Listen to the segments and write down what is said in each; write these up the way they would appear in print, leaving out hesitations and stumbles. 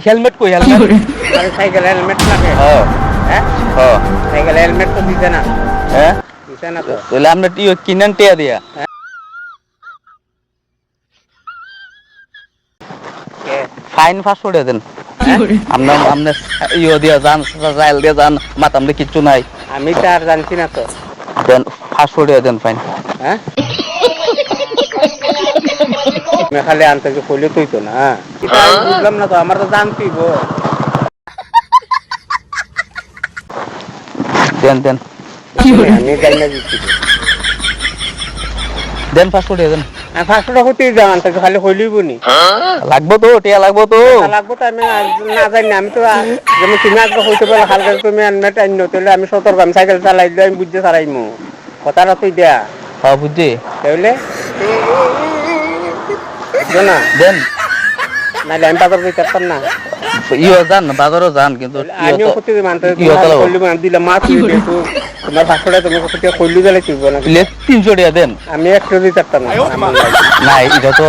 Helmet কই helmet? আরে cycle helmet লাগে হ্যাঁ হ্যাঁ হ্যাঁ সাইকেল হেলমেট তো দিতে না হ্যাঁ দিতে না তো তাহলে আমরা কিনেন টিয়া দিয়া কে ফাইন 500 টাকা দেন আমরা আমরা ইয়ে দিয়া যান রাইল দিয়া যান মাথাম দিয়ে কিচ্ছু নাই আমি তো আর জানছি না তো দেন 500 টাকা দেন ফাইন হ্যাঁ আমি খালি আনতে কইলে তুই তো না এটা আমি বুঝলাম না তো আমার তো জানতেই গো দেন দেন আমি জানি না দিচ্ছি দেন 500 টাকা দেন আমি 500 টাকা হতেই যাও আনতে খালি কইলেই বনি লাগবো তো টিয়া লাগবো তো লাগবো তো আমি না জানি না আমি তো যেমন তুমি আজকে হইতে পারো হালকা তুমি হেলমেট আইন তাহলে আমি সতর্ক আমি সাইকেল চালাই দিলে আমি বুঝতে চালাইমু কথাটা তুই দেয়া হ্যাঁ বুঝছি তাহলে না দেন নাহলে আমি বাজার যেতে পারতাম না ইয়ে যান বাজারও যান কিন্তু আমিও করতে মানতে ইয়ে দিলাম মাছ দিয়েছো তোমার 500 টাকা তুমি করতে কইলু গেলে কি না 300 টাকা দেন আমি একটু দিতে পারতাম না না এটা তো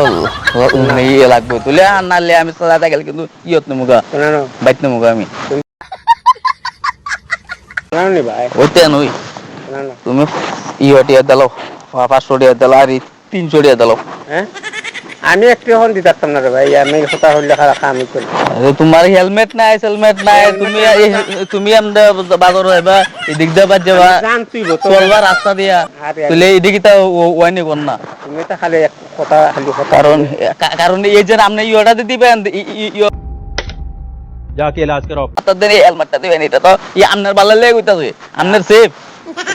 ইয়ে লাগবে তুলে আর নালে আমি সাদা গেল কিন্তু ইয়ত নেমুগা শোনো বাইত নেমুগা আমি শোনো নি ভাই ওইতে নই শোনো তুমি ইয়ে টিয়া দিলো 500 টাকা দিলো আর 300 টাকা দিলো হ্যাঁ আমি একটু এখন দিতে পারতাম না রে ভাই আমি কথা হইলে রাখা আমি করি তোমার হেলমেট নাই তুমি তুমি আমরা বাজার হইবা এদিক দিয়ে বাদ যাবা জানতুই চলবা রাস্তা দিয়া তুলে এদিকে তো ওয়াইনি কোন না তুমি তো খালি এক কথা খালি কথা কারণ এই যে আপনি ইয়োটা দিবেন जाके इलाज कराओ আপনাদের এই হেলমেটটা দিবেন এটা তো আপনার ভালো লেগে হইতাছে আপনার সেফ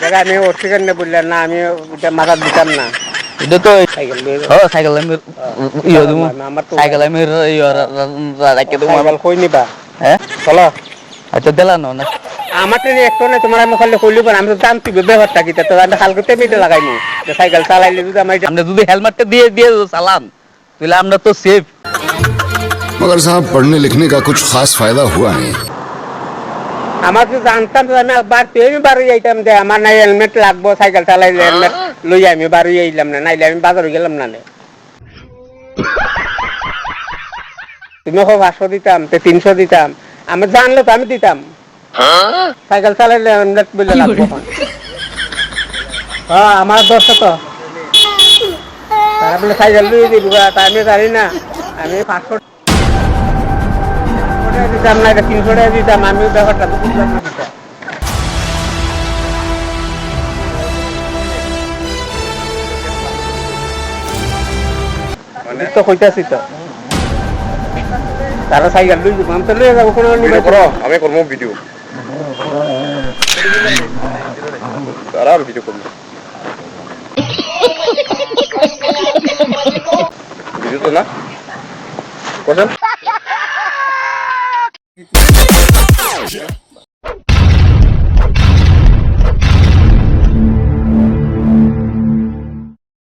জায়গা আমি ওরছি কেন বললেন না আমি ওটা মাথা দিতাম না এটা তো সাইকেল নিয়ে সাইকেল আমি ইয়ে দেবো সাইকেল আমি রাখে দেবো সাইকেল কই নিবা হ্যাঁ চলো আচ্ছা দিলাম না আমার ট্রেনে একটু নাই তোমার আমি খালি কইলি পারে আমি তো জানতি ব্যবহারটা কি তো আমি হালকা তেমিতে লাগাইনি যে সাইকেল চালাইলে যদি আমি আমরা যদি হেলমেটটা দিয়ে দিয়ে চালান তাহলে আমরা তো সেফ मगर साहब पढ़ने लिखने का कुछ खास फायदा हुआ नहीं আমার তো জানতাম তো আমি একবার আমি বাড়ি যাইতাম যে আমার নাই হেলমেট লাগবো সাইকেল চালাইলে হেলমেট লই আমি বাড়ি আইলাম না নাইলে আমি বাজারে গেলাম না তুমি হোক 500 দিতাম 300 দিতাম আমি জানলে তো আমি দিতাম সাইকেল চালাইলে হেলমেট বলে লাগবো হ্যাঁ আমার দোষ তো তারা বলে সাইকেল লই দিব তা আমি জানি না আমি 500 দিতাম না 300 টাকা দিতাম আমি ব্যাপারটা তো বুঝলাম না দিতাম তো কইতাছি তো তারা সাইকেল লই দিব আমি তো লই যাবো কোনো নিবে আমি করবো ভিডিও তারা আর ভিডিও করবো ভিডিও তো না কথা